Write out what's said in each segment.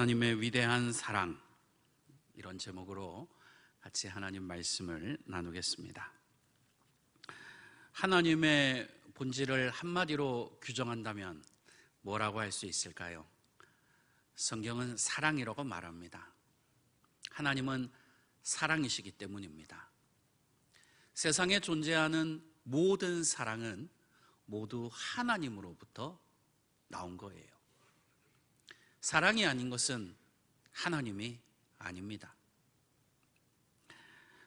하나님의 위대한 사랑, 이런 제목으로 같이 하나님 말씀을 나누겠습니다. 하나님의 본질을 한마디로 규정한다면 뭐라고 할 수 있을까요? 성경은 사랑이라고 말합니다. 하나님은 사랑이시기 때문입니다. 세상에 존재하는 모든 사랑은 모두 하나님으로부터 나온 거예요. 사랑이 아닌 것은 하나님이 아닙니다.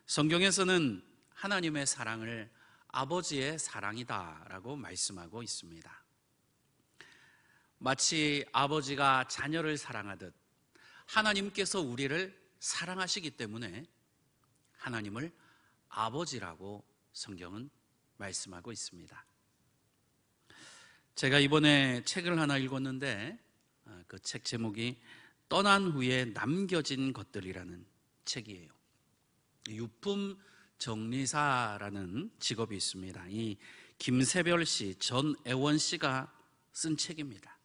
성경에서는 하나님의 사랑을 아버지의 사랑이다라고 말씀하고 있습니다. 마치 아버지가 자녀를 사랑하듯 하나님께서 우리를 사랑하시기 때문에 하나님을 아버지라고 성경은 말씀하고 있습니다. 제가 이번에 책을 하나 읽었는데 그 책 제목이 떠난 후에 남겨진 것들이라는 책이에요. 유품 정리사라는 직업이 있습니다. 이 김세별 씨, 전애원 씨가 쓴 책입니다.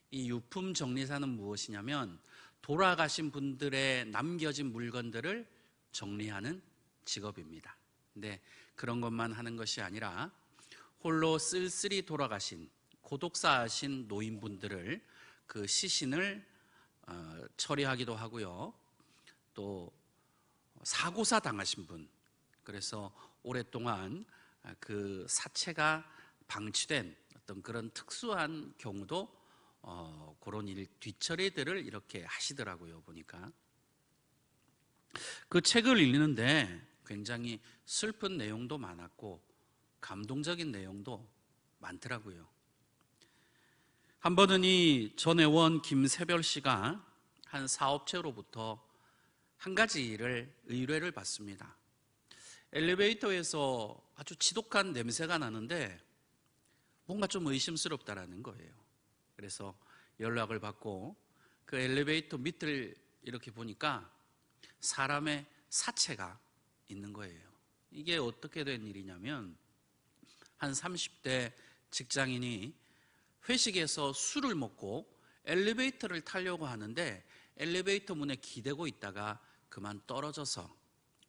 이 유품 정리사는 무엇이냐면 돌아가신 분들의 남겨진 물건들을 정리하는 직업입니다. 근데 그런 것만 하는 것이 아니라 홀로 쓸쓸히 돌아가신 고독사하신 노인분들을 그 시신을 처리하기도 하고요. 또 사고사 당하신 분, 그래서 오랫동안 그 사체가 방치된 어떤 그런 특수한 경우도 그런 일 뒤처리들을 이렇게 하시더라고요. 보니까 그 책을 읽는데 굉장히 슬픈 내용도 많았고 감동적인 내용도 많더라고요. 한 번은 이 전애원 김세별 씨가 한 사업체로부터 한 가지 일을 의뢰를 받습니다. 엘리베이터에서 아주 지독한 냄새가 나는데 뭔가 좀 의심스럽다라는 거예요. 그래서 연락을 받고 그 엘리베이터 밑을 이렇게 보니까 사람의 사체가 있는 거예요. 이게 어떻게 된 일이냐면 한 30대 직장인이 회식에서 술을 먹고 엘리베이터를 타려고 하는데 엘리베이터 문에 기대고 있다가 그만 떨어져서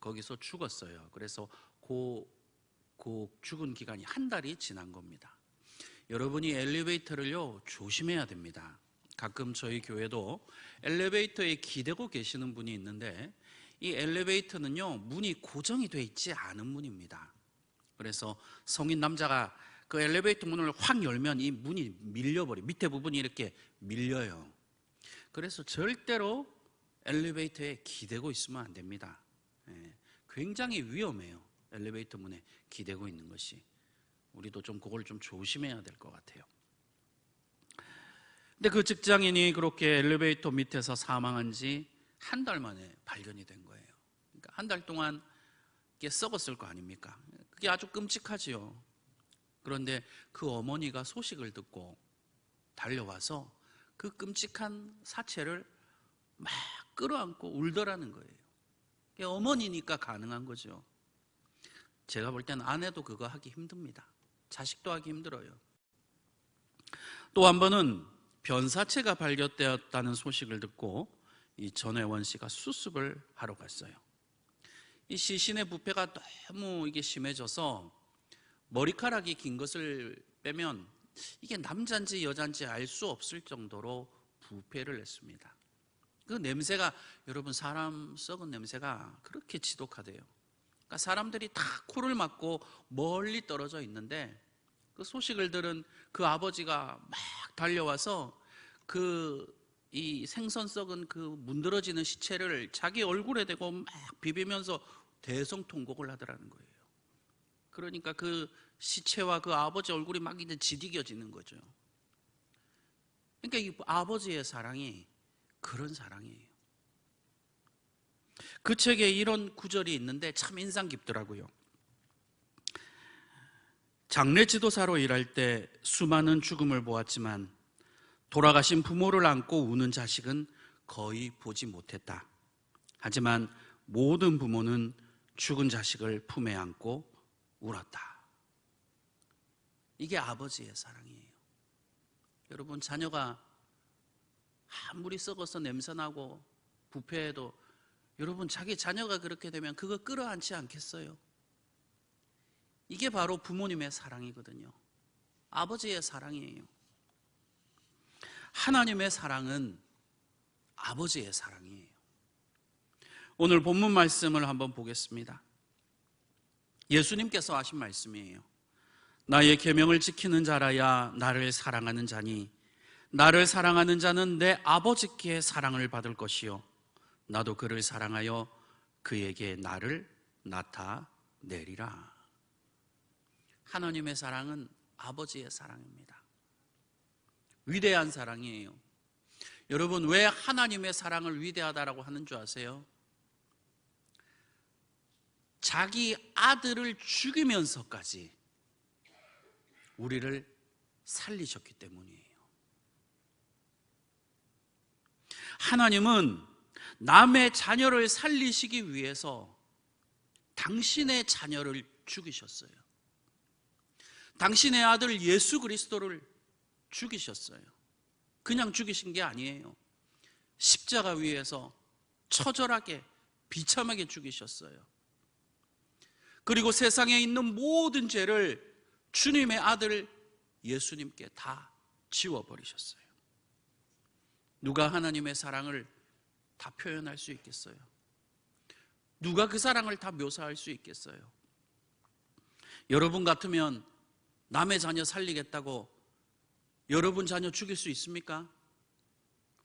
거기서 죽었어요. 그래서 그 죽은 기간이 한 달이 지난 겁니다. 여러분이 엘리베이터를요 조심해야 됩니다. 가끔 저희 교회도 엘리베이터에 기대고 계시는 분이 있는데 이 엘리베이터는요 문이 고정이 돼 있지 않은 문입니다. 그래서 성인 남자가 그 엘리베이터 문을 확 열면 이 문이 밀려버려, 밑에 부분이 이렇게 밀려요. 그래서 절대로 엘리베이터에 기대고 있으면 안 됩니다. 굉장히 위험해요. 엘리베이터 문에 기대고 있는 것이. 우리도 좀 그걸 좀 조심해야 될 것 같아요. 근데 그 직장인이 그렇게 엘리베이터 밑에서 사망한 지 한 달 만에 발견이 된 거예요. 그러니까 한 달 동안 이게 썩었을 거 아닙니까? 그게 아주 끔찍하지요. 그런데 그 어머니가 소식을 듣고 달려와서 그 끔찍한 사체를 막 끌어안고 울더라는 거예요. 어머니니까 가능한 거죠. 제가 볼 때는 아내도 그거 하기 힘듭니다. 자식도 하기 힘들어요. 또 한 번은 변사체가 발견되었다는 소식을 듣고 이 전애원 씨가 수습을 하러 갔어요. 이 시신의 부패가 너무 이게 심해져서 머리카락이 긴 것을 빼면 이게 남자인지 여자인지 알 수 없을 정도로 부패를 했습니다. 그 냄새가, 여러분, 사람 썩은 냄새가 그렇게 지독하대요. 그러니까 사람들이 다 코를 막고 멀리 떨어져 있는데 그 소식을 들은 그 아버지가 막 달려와서 이 생선 썩은 그 문드러지는 시체를 자기 얼굴에 대고 막 비비면서 대성통곡을 하더라는 거예요. 그러니까 그 시체와 그 아버지 얼굴이 막 이제 지디겨지는 거죠. 그러니까 이 아버지의 사랑이 그런 사랑이에요. 그 책에 이런 구절이 있는데 참 인상 깊더라고요. 장례 지도사로 일할 때 수많은 죽음을 보았지만 돌아가신 부모를 안고 우는 자식은 거의 보지 못했다. 하지만 모든 부모는 죽은 자식을 품에 안고 울었다. 이게 아버지의 사랑이에요. 여러분, 자녀가 물이 썩어서 냄새나고 부패해도 여러분 자기 자녀가 그렇게 되면 그거 끌어안지 않겠어요? 이게 바로 부모님의 사랑이거든요. 아버지의 사랑이에요. 하나님의 사랑은 아버지의 사랑이에요. 오늘 본문 말씀을 한번 보겠습니다. 예수님께서 하신 말씀이에요. 나의 계명을 지키는 자라야 나를 사랑하는 자니 나를 사랑하는 자는 내 아버지께 사랑을 받을 것이요 나도 그를 사랑하여 그에게 나를 나타내리라. 하나님의 사랑은 아버지의 사랑입니다. 위대한 사랑이에요. 여러분, 왜 하나님의 사랑을 위대하다라고 하는 줄 아세요? 자기 아들을 죽이면서까지 우리를 살리셨기 때문이에요. 하나님은 남의 자녀를 살리시기 위해서 당신의 자녀를 죽이셨어요. 당신의 아들 예수 그리스도를 죽이셨어요. 그냥 죽이신 게 아니에요. 십자가 위에서 처절하게 비참하게 죽이셨어요. 그리고 세상에 있는 모든 죄를 주님의 아들 예수님께 다 지워버리셨어요. 누가 하나님의 사랑을 다 표현할 수 있겠어요? 누가 그 사랑을 다 묘사할 수 있겠어요? 여러분 같으면 남의 자녀 살리겠다고 여러분 자녀 죽일 수 있습니까?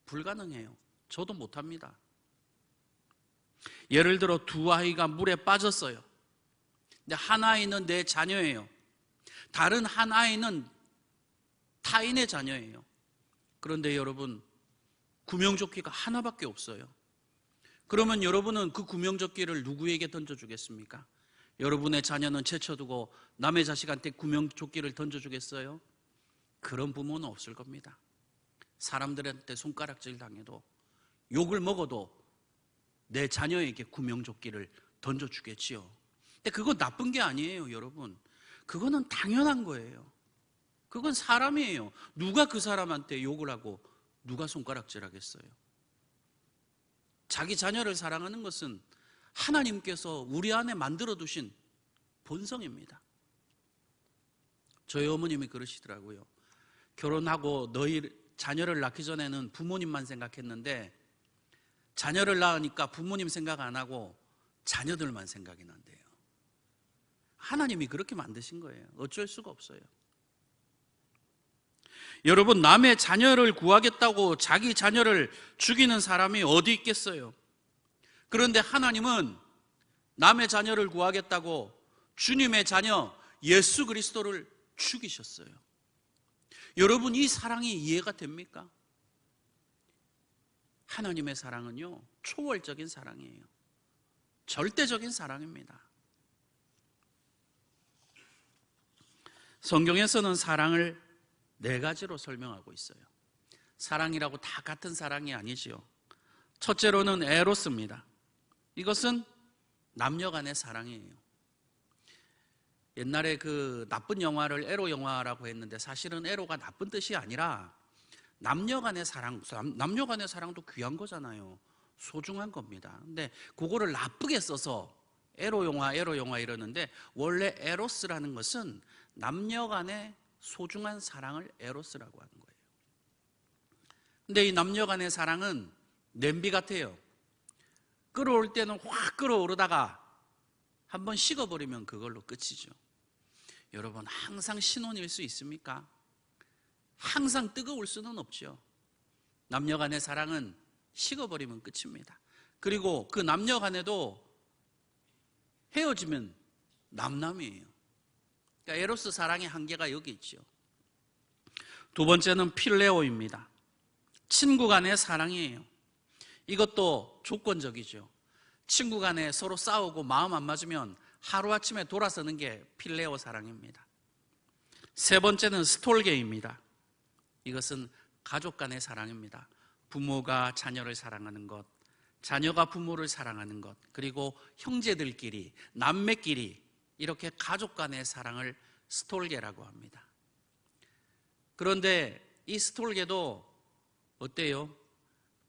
불가능해요. 저도 못합니다. 예를 들어 두 아이가 물에 빠졌어요. 근데 한 아이는 내 자녀예요. 다른 한 아이는 타인의 자녀예요. 그런데 여러분, 구명조끼가 하나밖에 없어요. 그러면 여러분은 그 구명조끼를 누구에게 던져주겠습니까? 여러분의 자녀는 제쳐두고 남의 자식한테 구명조끼를 던져주겠어요? 그런 부모는 없을 겁니다. 사람들한테 손가락질 당해도 욕을 먹어도 내 자녀에게 구명조끼를 던져주겠지요. 근데 그거 나쁜 게 아니에요, 여러분. 그거는 당연한 거예요. 그건 사람이에요. 누가 그 사람한테 욕을 하고 누가 손가락질 하겠어요? 자기 자녀를 사랑하는 것은 하나님께서 우리 안에 만들어 두신 본성입니다. 저희 어머님이 그러시더라고요. 결혼하고 너희 자녀를 낳기 전에는 부모님만 생각했는데 자녀를 낳으니까 부모님 생각 안 하고 자녀들만 생각이 난대요. 하나님이 그렇게 만드신 거예요. 어쩔 수가 없어요. 여러분, 남의 자녀를 구하겠다고 자기 자녀를 죽이는 사람이 어디 있겠어요? 그런데 하나님은 남의 자녀를 구하겠다고 주님의 자녀 예수 그리스도를 죽이셨어요. 여러분, 이 사랑이 이해가 됩니까? 하나님의 사랑은요, 초월적인 사랑이에요. 절대적인 사랑입니다. 성경에서는 사랑을 네 가지로 설명하고 있어요. 사랑이라고 다 같은 사랑이 아니지요. 첫째로는 에로스입니다. 이것은 남녀 간의 사랑이에요. 옛날에 그 나쁜 영화를 에로 영화라고 했는데 사실은 에로가 나쁜 뜻이 아니라 남녀 간의 사랑도 귀한 거잖아요. 소중한 겁니다. 근데 그거를 나쁘게 써서 에로 영화 이러는데 원래 에로스라는 것은 남녀 간의 소중한 사랑을 에로스라고 하는 거예요. 근데 이 남녀 간의 사랑은 냄비 같아요. 끓어올 때는 확 끓어오르다가 한번 식어버리면 그걸로 끝이죠. 여러분, 항상 신혼일 수 있습니까? 항상 뜨거울 수는 없죠. 남녀 간의 사랑은 식어버리면 끝입니다. 그리고 그 남녀 간에도 헤어지면 남남이에요. 그러니까 에로스 사랑의 한계가 여기 있죠. 두 번째는 필레오입니다. 친구 간의 사랑이에요. 이것도 조건적이죠. 친구 간에 서로 싸우고 마음 안 맞으면 하루아침에 돌아서는 게 필레오 사랑입니다. 세 번째는 스톨게입니다. 이것은 가족 간의 사랑입니다. 부모가 자녀를 사랑하는 것, 자녀가 부모를 사랑하는 것, 그리고 형제들끼리, 남매끼리 이렇게 가족 간의 사랑을 스톨게라고 합니다. 그런데 이 스톨게도 어때요?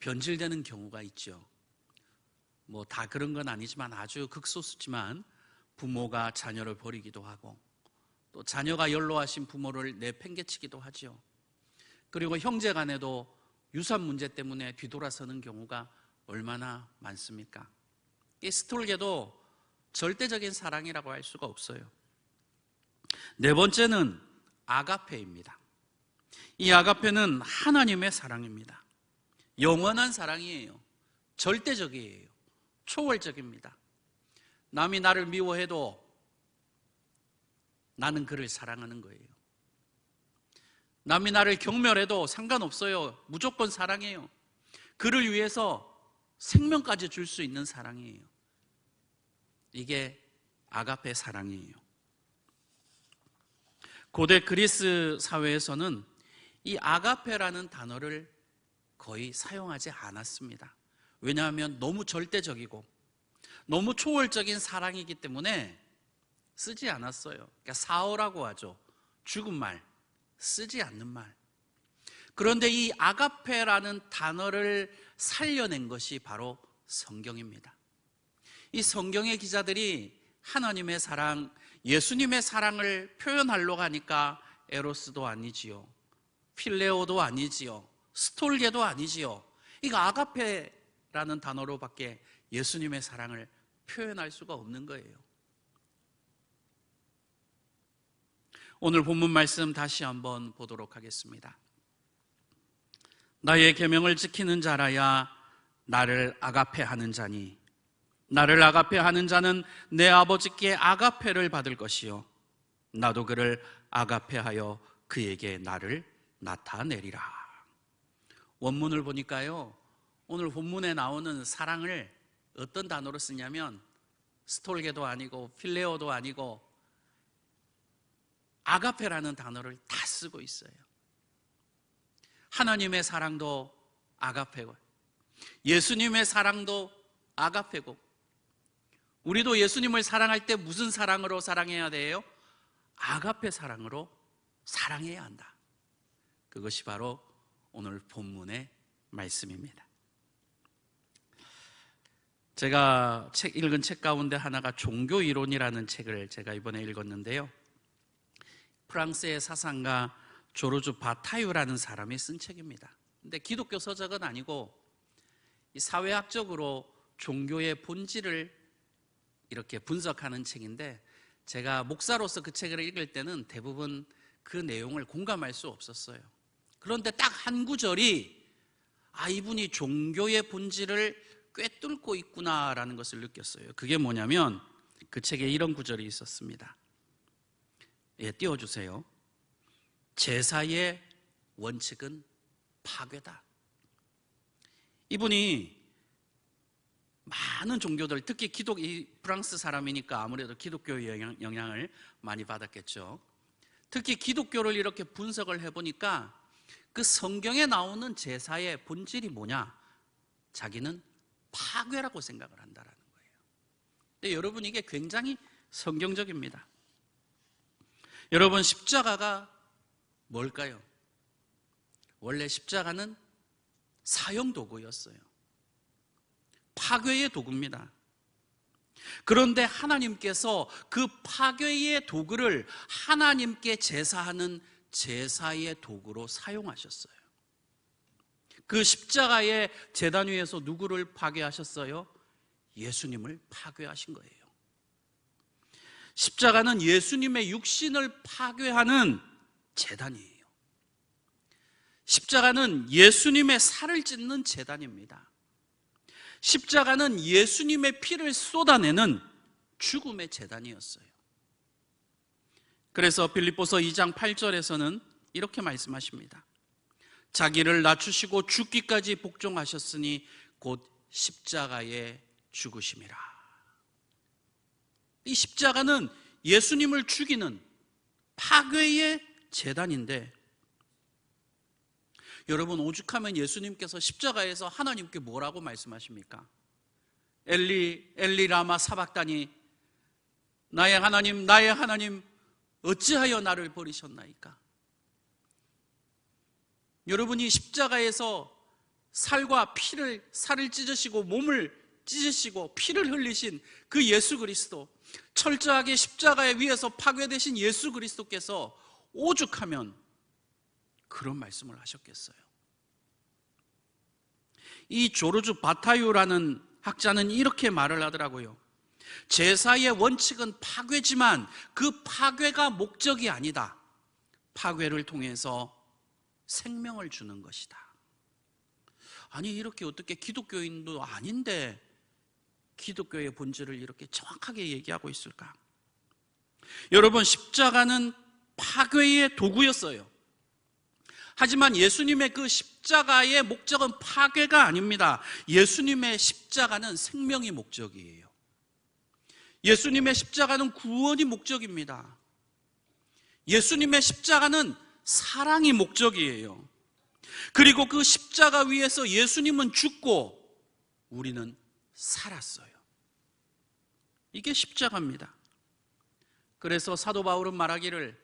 변질되는 경우가 있죠. 뭐 다 그런 건 아니지만 아주 극소수지만 부모가 자녀를 버리기도 하고 또 자녀가 연로하신 부모를 내팽개치기도 하죠. 그리고 형제 간에도 유산 문제 때문에 뒤돌아서는 경우가 얼마나 많습니까? 이 스톨게도 절대적인 사랑이라고 할 수가 없어요. 네 번째는 아가페입니다. 이 아가페는 하나님의 사랑입니다. 영원한 사랑이에요. 절대적이에요. 초월적입니다. 남이 나를 미워해도 나는 그를 사랑하는 거예요. 남이 나를 경멸해도 상관없어요. 무조건 사랑해요. 그를 위해서 생명까지 줄 수 있는 사랑이에요. 이게 아가페 사랑이에요. 고대 그리스 사회에서는 이 아가페라는 단어를 거의 사용하지 않았습니다. 왜냐하면 너무 절대적이고 너무 초월적인 사랑이기 때문에 쓰지 않았어요. 그러니까 사어라고 하죠. 죽은 말, 쓰지 않는 말. 그런데 이 아가페라는 단어를 살려낸 것이 바로 성경입니다. 이 성경의 기자들이 하나님의 사랑, 예수님의 사랑을 표현하려고 하니까 에로스도 아니지요, 필레오도 아니지요, 스톨게도 아니지요. 이거 아가페라는 단어로밖에 예수님의 사랑을 표현할 수가 없는 거예요. 오늘 본문 말씀 다시 한번 보도록 하겠습니다. 나의 계명을 지키는 자라야 나를 아가페하는 자니 나를 아가페하는 자는 내 아버지께 아가페를 받을 것이요 나도 그를 아가페하여 그에게 나를 나타내리라. 원문을 보니까요, 오늘 본문에 나오는 사랑을 어떤 단어로 쓰냐면 스톨게도 아니고 필레오도 아니고 아가페라는 단어를 다 쓰고 있어요. 하나님의 사랑도 아가페고 예수님의 사랑도 아가페고, 우리도 예수님을 사랑할 때 무슨 사랑으로 사랑해야 돼요? 아가페 사랑으로 사랑해야 한다. 그것이 바로 오늘 본문의 말씀입니다. 제가 읽은 책 가운데 하나가 종교이론이라는 책을 제가 이번에 읽었는데요, 프랑스의 사상가 조르주 바타유라는 사람이 쓴 책입니다. 근데 기독교 서적은 아니고 사회학적으로 종교의 본질을 이렇게 분석하는 책인데, 제가 목사로서 그 책을 읽을 때는 대부분 그 내용을 공감할 수 없었어요. 그런데 딱 한 구절이 이분이 종교의 본질을 꿰뚫고 있구나라는 것을 느꼈어요. 그게 뭐냐면 그 책에 이런 구절이 있었습니다. 띄워주세요. 제사의 원칙은 파괴다. 이분이 많은 종교들, 특히 프랑스 사람이니까 아무래도 기독교의 영향을 많이 받았겠죠. 특히 기독교를 이렇게 분석을 해보니까 그 성경에 나오는 제사의 본질이 뭐냐? 자기는 파괴라고 생각을 한다라는 거예요. 근데 여러분, 이게 굉장히 성경적입니다. 여러분, 십자가가 뭘까요? 원래 십자가는 사형도구였어요. 파괴의 도구입니다. 그런데 하나님께서 그 파괴의 도구를 하나님께 제사하는 제사의 도구로 사용하셨어요. 그 십자가의 제단 위에서 누구를 파괴하셨어요? 예수님을 파괴하신 거예요. 십자가는 예수님의 육신을 파괴하는 제단이에요. 십자가는 예수님의 살을 찢는 제단입니다. 십자가는 예수님의 피를 쏟아내는 죽음의 제단이었어요. 그래서 빌립보서 2장 8절에서는 이렇게 말씀하십니다. 자기를 낮추시고 죽기까지 복종하셨으니 곧 십자가에 죽으심이라. 이 십자가는 예수님을 죽이는 파괴의 제단인데, 여러분, 오죽하면 예수님께서 십자가에서 하나님께 뭐라고 말씀하십니까? 엘리 엘리 라마 사박다니, 나의 하나님 어찌하여 나를 버리셨나이까? 여러분이 십자가에서 살을 찢으시고 몸을 찢으시고 피를 흘리신 그 예수 그리스도, 철저하게 십자가에 위에서 파괴되신 예수 그리스도께서 오죽하면 그런 말씀을 하셨겠어요. 이 조르주 바타유라는 학자는 이렇게 말을 하더라고요. 제사의 원칙은 파괴지만 그 파괴가 목적이 아니다. 파괴를 통해서 생명을 주는 것이다. 아니, 이렇게 어떻게 기독교인도 아닌데 기독교의 본질을 이렇게 정확하게 얘기하고 있을까? 여러분, 십자가는 파괴의 도구였어요. 하지만 예수님의 그 십자가의 목적은 파괴가 아닙니다. 예수님의 십자가는 생명이 목적이에요. 예수님의 십자가는 구원이 목적입니다. 예수님의 십자가는 사랑이 목적이에요. 그리고 그 십자가 위에서 예수님은 죽고 우리는 살았어요. 이게 십자가입니다. 그래서 사도 바울은 말하기를,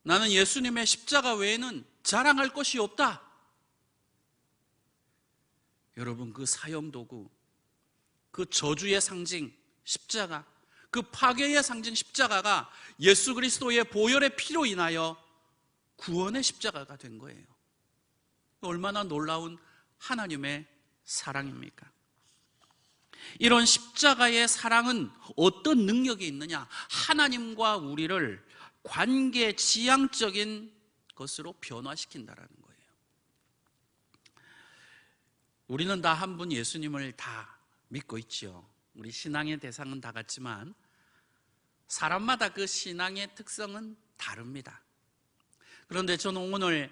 나는 예수님의 십자가 외에는 자랑할 것이 없다. 여러분, 그 사형도구, 그 저주의 상징 십자가, 그 파괴의 상징 십자가가 예수 그리스도의 보혈의 피로 인하여 구원의 십자가가 된 거예요. 얼마나 놀라운 하나님의 사랑입니까? 이런 십자가의 사랑은 어떤 능력이 있느냐? 하나님과 우리를 관계 지향적인 것으로 변화시킨다라는 거예요. 우리는 다 한 분 예수님을 다 믿고 있죠. 우리 신앙의 대상은 다 같지만 사람마다 그 신앙의 특성은 다릅니다. 그런데 저는 오늘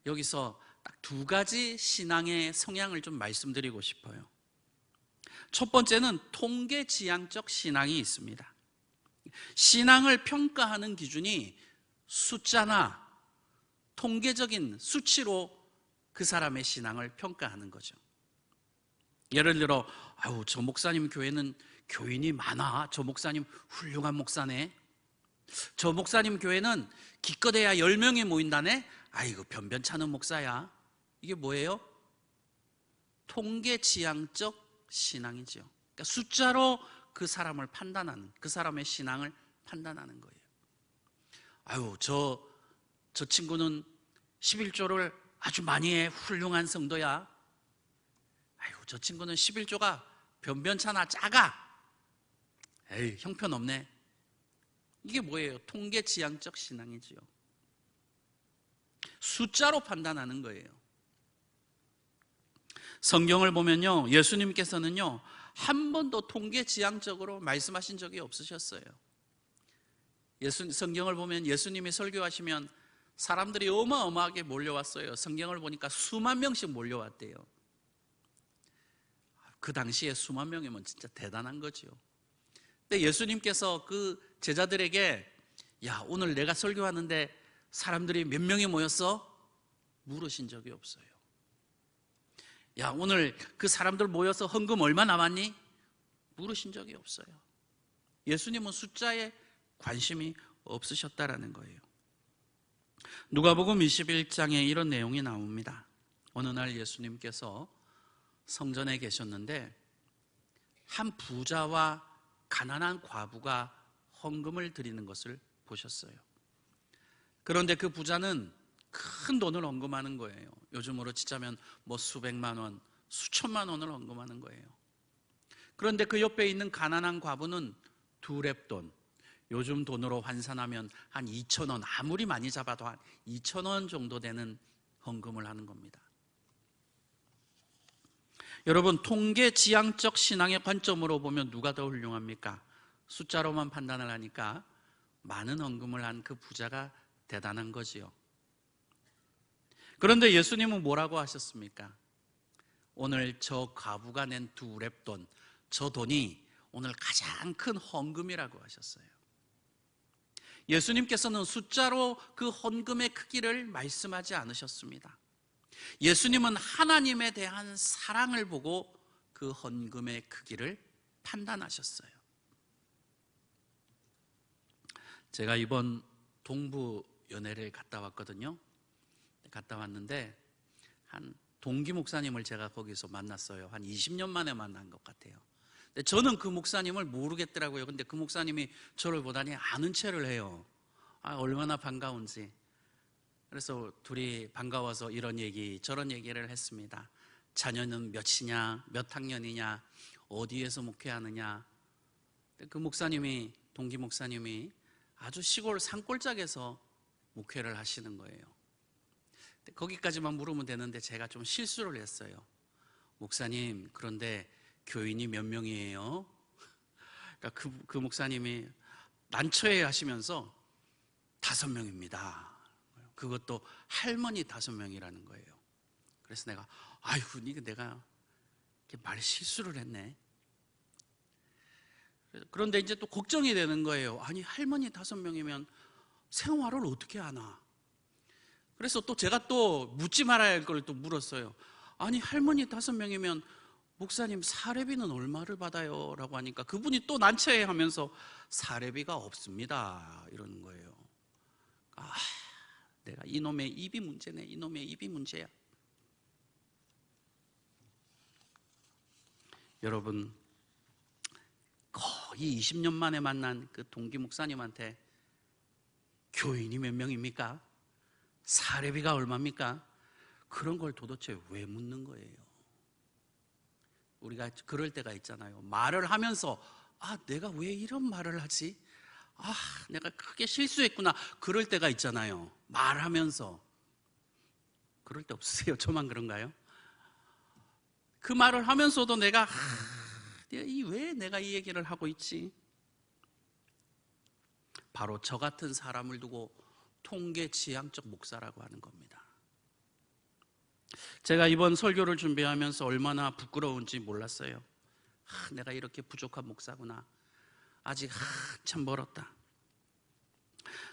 여기서 딱 두 가지 신앙의 성향을 좀 말씀드리고 싶어요. 첫 번째는 통계지향적 신앙이 있습니다. 신앙을 평가하는 기준이 숫자나 통계적인 수치로 그 사람의 신앙을 평가하는 거죠. 예를 들어, 저 목사님 교회는 교인이 많아. 저 목사님 훌륭한 목사네. 저 목사님 교회는 기껏해야 10명이 모인다네. 아이고, 변변찮은 목사야. 이게 뭐예요? 통계지향적 신앙이죠. 그러니까 숫자로 그 사람을 판단하는, 그 사람의 신앙을 판단하는 거예요. 저 친구는 11조를 아주 많이 해. 훌륭한 성도야. 저 친구는 11조가 변변찮아. 작아. 에이, 형편없네. 이게 뭐예요? 통계지향적 신앙이지요. 숫자로 판단하는 거예요. 성경을 보면요, 예수님께서는요 한 번도 통계지향적으로 말씀하신 적이 없으셨어요. 성경을 보면 예수님이 설교하시면 사람들이 어마어마하게 몰려왔어요. 성경을 보니까 수만 명씩 몰려왔대요. 그 당시에 수만 명이면 진짜 대단한 거죠. 근데 예수님께서 그 제자들에게, 야, 오늘 내가 설교하는데 사람들이 몇 명이 모였어? 물으신 적이 없어요. 야, 오늘 그 사람들 모여서 헌금 얼마 남았니? 물으신 적이 없어요. 예수님은 숫자에 관심이 없으셨다라는 거예요. 누가복음 21장에 이런 내용이 나옵니다. 어느 날 예수님께서 성전에 계셨는데 한 부자와 가난한 과부가 헌금을 드리는 것을 보셨어요. 그런데 그 부자는 큰 돈을 헌금하는 거예요. 요즘으로 치자면 수백만 원, 수천만 원을 헌금하는 거예요. 그런데 그 옆에 있는 가난한 과부는 두 렙돈, 요즘 돈으로 환산하면 한 2,000원, 아무리 많이 잡아도 한 2,000원 정도 되는 헌금을 하는 겁니다. 여러분, 통계지향적 신앙의 관점으로 보면 누가 더 훌륭합니까? 숫자로만 판단을 하니까 많은 헌금을 한 그 부자가 대단한 거지요. 그런데 예수님은 뭐라고 하셨습니까? 오늘 저 과부가 낸 두 렙돈, 저 돈이 오늘 가장 큰 헌금이라고 하셨어요. 예수님께서는 숫자로 그 헌금의 크기를 말씀하지 않으셨습니다. 예수님은 하나님에 대한 사랑을 보고 그 헌금의 크기를 판단하셨어요. 제가 이번 동부 연회를 갔다 왔거든요. 갔다 왔는데 한 동기 목사님을 제가 거기서 만났어요. 한 20년 만에 만난 것 같아요. 근데 저는 그 목사님을 모르겠더라고요. 근데 그 목사님이 저를 보다니 아는 체를 해요. 얼마나 반가운지. 그래서 둘이 반가워서 이런 얘기 저런 얘기를 했습니다. 자녀는 몇이냐, 몇 학년이냐, 어디에서 목회하느냐. 그 목사님이, 동기 목사님이 아주 시골 산골짜기에서 목회를 하시는 거예요. 거기까지만 물으면 되는데 제가 좀 실수를 했어요. 목사님, 그런데 교인이 몇 명이에요? 그러니까 그 목사님이 난처해 하시면서 5명입니다. 그것도 할머니 5명이라는 거예요. 그래서 내가 아이고, 내가 말 실수를 했네. 그런데 이제 또 걱정이 되는 거예요. 아니, 할머니 5명이면 생활을 어떻게 하나? 그래서 또 제가 또 묻지 말아야 할 걸 또 물었어요. 아니, 할머니 5명이면 목사님 사례비는 얼마를 받아요? 라고 하니까 그분이 또 난처해 하면서 사례비가 없습니다 이러는 거예요. 내가 이놈의 입이 문제네. 이놈의 입이 문제야. 여러분, 거의 20년 만에 만난 그 동기 목사님한테 교인이 몇 명입니까? 사례비가 얼마입니까? 그런 걸 도대체 왜 묻는 거예요? 우리가 그럴 때가 있잖아요. 말을 하면서 내가 왜 이런 말을 하지? 내가 크게 실수했구나. 그럴 때가 있잖아요. 말하면서. 그럴 때 없으세요? 저만 그런가요? 그 말을 하면서도 왜 내가 이 얘기를 하고 있지? 바로 저 같은 사람을 두고 통계지향적 목사라고 하는 겁니다. 제가 이번 설교를 준비하면서 얼마나 부끄러운지 몰랐어요. 내가 이렇게 부족한 목사구나. 아직 참 멀었다.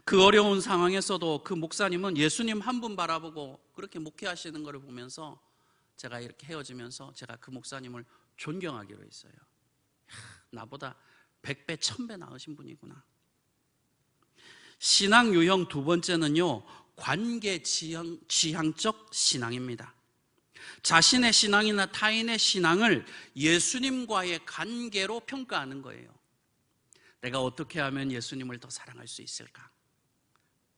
그 어려운 상황에서도 그 목사님은 예수님 한 분 바라보고 그렇게 목회하시는 것을 보면서 제가 이렇게 헤어지면서 제가 그 목사님을 존경하기로 했어요. 나보다 100배, 1000배 나으신 분이구나. 신앙 유형 두 번째는요, 관계지향적 신앙입니다. 자신의 신앙이나 타인의 신앙을 예수님과의 관계로 평가하는 거예요. 내가 어떻게 하면 예수님을 더 사랑할 수 있을까?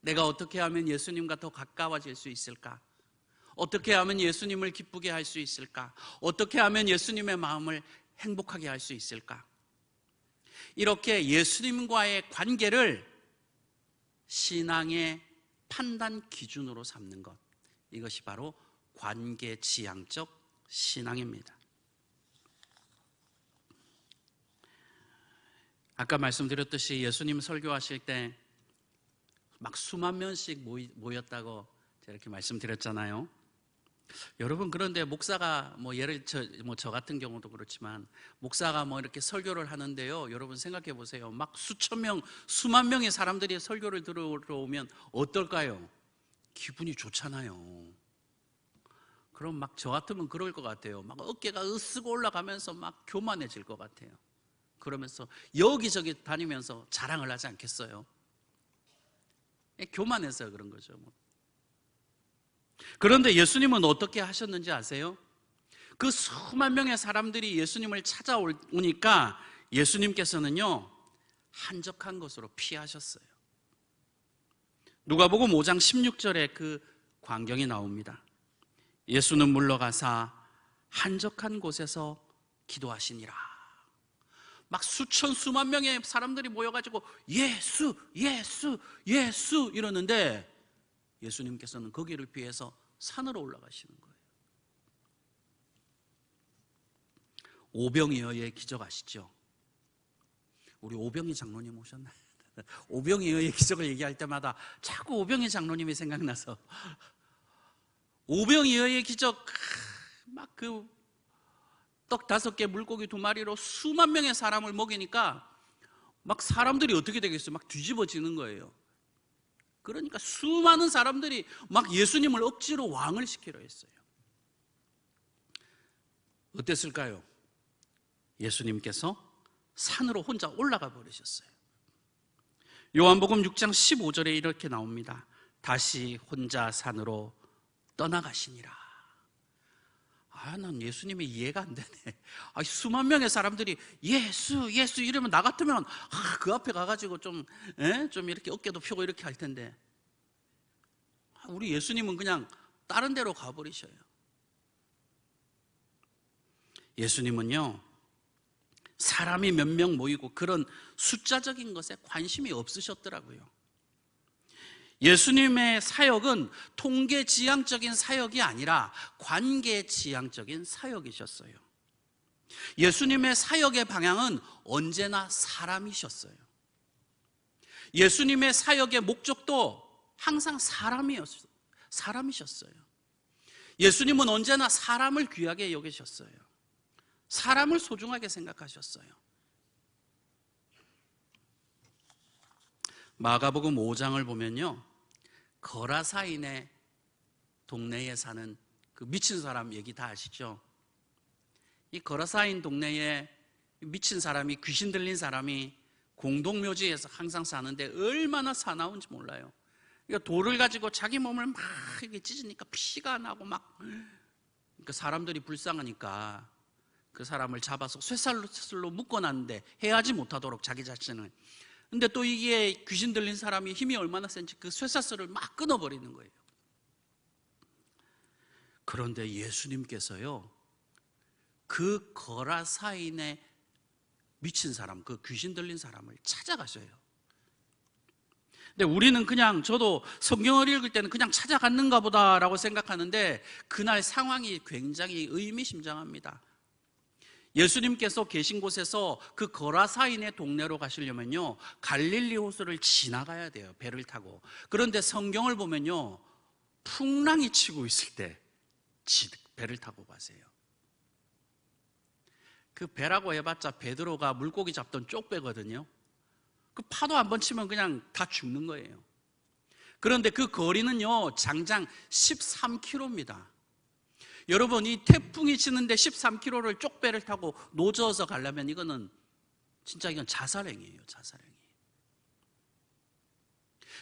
내가 어떻게 하면 예수님과 더 가까워질 수 있을까? 어떻게 하면 예수님을 기쁘게 할 수 있을까? 어떻게 하면 예수님의 마음을 행복하게 할 수 있을까? 이렇게 예수님과의 관계를 신앙의 판단 기준으로 삼는 것, 이것이 바로 관계지향적 신앙입니다. 아까 말씀드렸듯이 예수님 설교하실 때 막 수만 명씩 모였다고 제가 이렇게 말씀드렸잖아요. 여러분, 그런데 목사가 저 같은 경우도 그렇지만 목사가 이렇게 설교를 하는데요, 여러분 생각해 보세요. 막 수천 명, 수만 명의 사람들이 설교를 들어오면 어떨까요? 기분이 좋잖아요. 그럼 막 저 같으면 그럴 것 같아요. 막 어깨가 으쓱 올라가면서 막 교만해질 것 같아요. 그러면서 여기저기 다니면서 자랑을 하지 않겠어요? 교만해서 그런 거죠. 그런데 예수님은 어떻게 하셨는지 아세요? 그 수만 명의 사람들이 예수님을 찾아오니까 예수님께서는요, 한적한 곳으로 피하셨어요. 누가복음 5장 16절에 그 광경이 나옵니다. 예수는 물러가사 한적한 곳에서 기도하시니라. 막 수만 명의 사람들이 모여가지고 예수, 예수, 예수 이러는데 예수님께서는 거기를 피해서 산으로 올라가시는 거예요. 오병이어의 기적 아시죠? 우리 오병이 장로님 오셨나요? 오병이어의 기적을 얘기할 때마다 자꾸 오병이 장로님이 생각나서 오병이어의 기적, 막 그 떡 5개 물고기 2마리로 수만 명의 사람을 먹이니까 막 사람들이 어떻게 되겠어요? 막 뒤집어지는 거예요. 그러니까 수많은 사람들이 막 예수님을 억지로 왕을 시키려 했어요. 어땠을까요? 예수님께서 산으로 혼자 올라가 버리셨어요. 요한복음 6장 15절에 이렇게 나옵니다. 다시 혼자 산으로 떠나가시니라. 난 예수님이 이해가 안 되네. 수만 명의 사람들이 예수 예수 이러면 나 같으면 그 앞에 가가지고 좀 이렇게 어깨도 펴고 이렇게 할 텐데, 우리 예수님은 그냥 다른 데로 가버리셔요. 예수님은요, 사람이 몇 명 모이고 그런 숫자적인 것에 관심이 없으셨더라고요. 예수님의 사역은 통계지향적인 사역이 아니라 관계지향적인 사역이셨어요. 예수님의 사역의 방향은 언제나 사람이셨어요. 예수님의 사역의 목적도 항상 사람이셨어요. 예수님은 언제나 사람을 귀하게 여기셨어요. 사람을 소중하게 생각하셨어요. 마가복음 5장을 보면요, 거라사인의 동네에 사는 그 미친 사람 얘기 다 아시죠? 이 거라사인 동네에 미친 사람이, 귀신 들린 사람이 공동묘지에서 항상 사는데 얼마나 사나운지 몰라요. 그러니까 돌을 가지고 자기 몸을 막 이렇게 찢으니까 피가 나고 막, 그러니까 사람들이 불쌍하니까 그 사람을 잡아서 쇠살로 묶어놨는데 해하지 못하도록 자기 자신을. 근데 또 이게 귀신 들린 사람이 힘이 얼마나 센지 그 쇠사슬을 막 끊어버리는 거예요. 그런데 예수님께서요, 그 거라사인의 미친 사람, 그 귀신 들린 사람을 찾아가셔요. 근데 우리는 그냥, 저도 성경을 읽을 때는 그냥 찾아갔는가 보다라고 생각하는데 그날 상황이 굉장히 의미심장합니다. 예수님께서 계신 곳에서 그 거라사인의 동네로 가시려면요, 갈릴리 호수를 지나가야 돼요, 배를 타고. 그런데 성경을 보면요, 풍랑이 치고 있을 때 배를 타고 가세요. 그 배라고 해봤자 베드로가 물고기 잡던 쪽배거든요. 그 파도 한 번 치면 그냥 다 죽는 거예요. 그런데 그 거리는요, 장장 13km입니다. 여러분, 이 태풍이 치는데 13km를 쪽배를 타고 노저어서 가려면 이건 자살행위예요, 자살행위.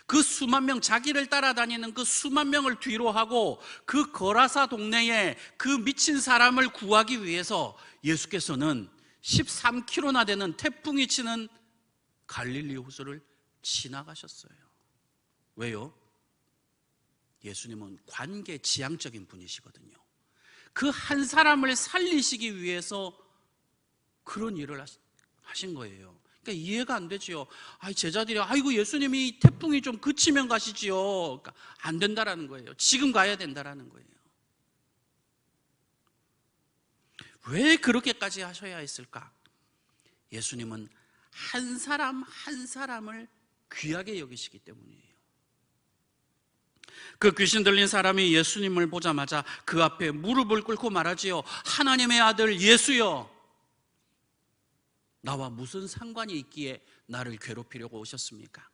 그 수만 명, 자기를 따라다니는 그 수만 명을 뒤로 하고 그 거라사 동네에 그 미친 사람을 구하기 위해서 예수께서는 13km나 되는 태풍이 치는 갈릴리 호수를 지나가셨어요. 왜요? 예수님은 관계지향적인 분이시거든요. 그 한 사람을 살리시기 위해서 그런 일을 하신 거예요. 그러니까 이해가 안 되지요. 제자들이 아이고 예수님이 태풍이 좀 그치면 가시지요. 그러니까 안 된다라는 거예요. 지금 가야 된다라는 거예요. 왜 그렇게까지 하셔야 했을까? 예수님은 한 사람 한 사람을 귀하게 여기시기 때문이에요. 그 귀신 들린 사람이 예수님을 보자마자 그 앞에 무릎을 꿇고 말하지요. 하나님의 아들 예수여, 나와 무슨 상관이 있기에 나를 괴롭히려고 오셨습니까?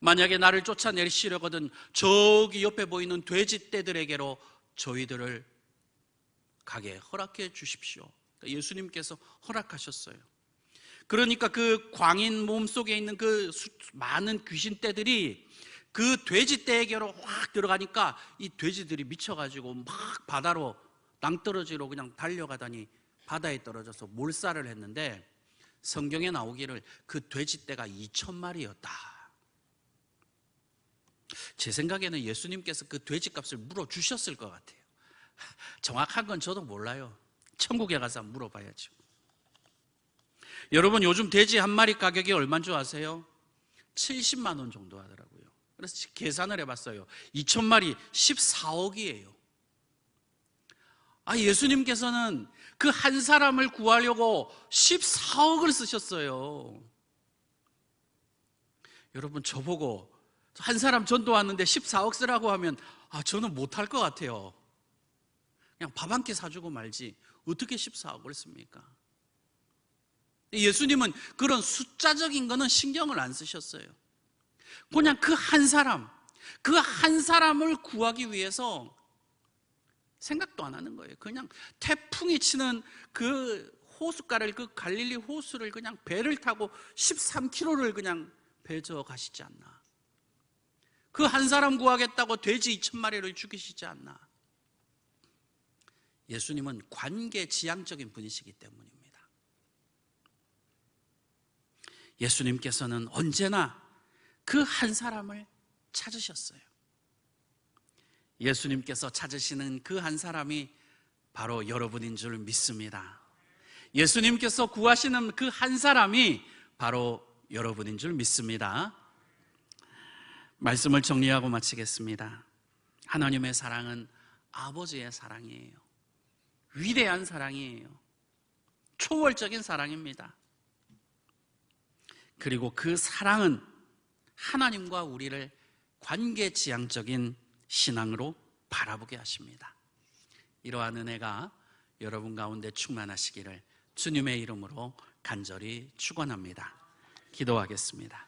만약에 나를 쫓아내시려거든 저기 옆에 보이는 돼지떼들에게로 저희들을 가게 허락해 주십시오. 예수님께서 허락하셨어요. 그러니까 그 광인 몸속에 있는 그 많은 귀신떼들이 그 돼지떼에게로 확 들어가니까 이 돼지들이 미쳐가지고 막 바다로 낭떠러지로 그냥 달려가다니 바다에 떨어져서 몰살을 했는데, 성경에 나오기를 그 돼지떼가 2,000마리였다. 제 생각에는 예수님께서 그 돼지값을 물어주셨을 것 같아요. 정확한 건 저도 몰라요. 천국에 가서 물어봐야죠. 여러분, 요즘 돼지 한 마리 가격이 얼마인 줄 아세요? 70만 원 정도 하더라고요. 그래서 계산을 해봤어요. 2,000마리 14억이에요. 예수님께서는 그 한 사람을 구하려고 14억을 쓰셨어요. 여러분, 저보고 한 사람 전도 왔는데 14억 쓰라고 하면 저는 못할 것 같아요. 그냥 밥 한 끼 사주고 말지 어떻게 14억을 씁니까? 예수님은 그런 숫자적인 거는 신경을 안 쓰셨어요. 그냥 그 한 사람을 구하기 위해서 생각도 안 하는 거예요. 그냥 태풍이 치는 그 호숫가를, 그 갈릴리 호수를 그냥 배를 타고 13km를 그냥 배저 가시지 않나. 그 한 사람 구하겠다고 돼지 2,000마리를 죽이시지 않나. 예수님은 관계지향적인 분이시기 때문입니다. 예수님께서는 언제나 그 한 사람을 찾으셨어요. 예수님께서 찾으시는 그 한 사람이 바로 여러분인 줄 믿습니다. 예수님께서 구하시는 그 한 사람이 바로 여러분인 줄 믿습니다. 말씀을 정리하고 마치겠습니다. 하나님의 사랑은 아버지의 사랑이에요. 위대한 사랑이에요. 초월적인 사랑입니다. 그리고 그 사랑은 하나님과 우리를 관계지향적인 신앙으로 바라보게 하십니다. 이러한 은혜가 여러분 가운데 충만하시기를 주님의 이름으로 간절히 축원합니다. 기도하겠습니다.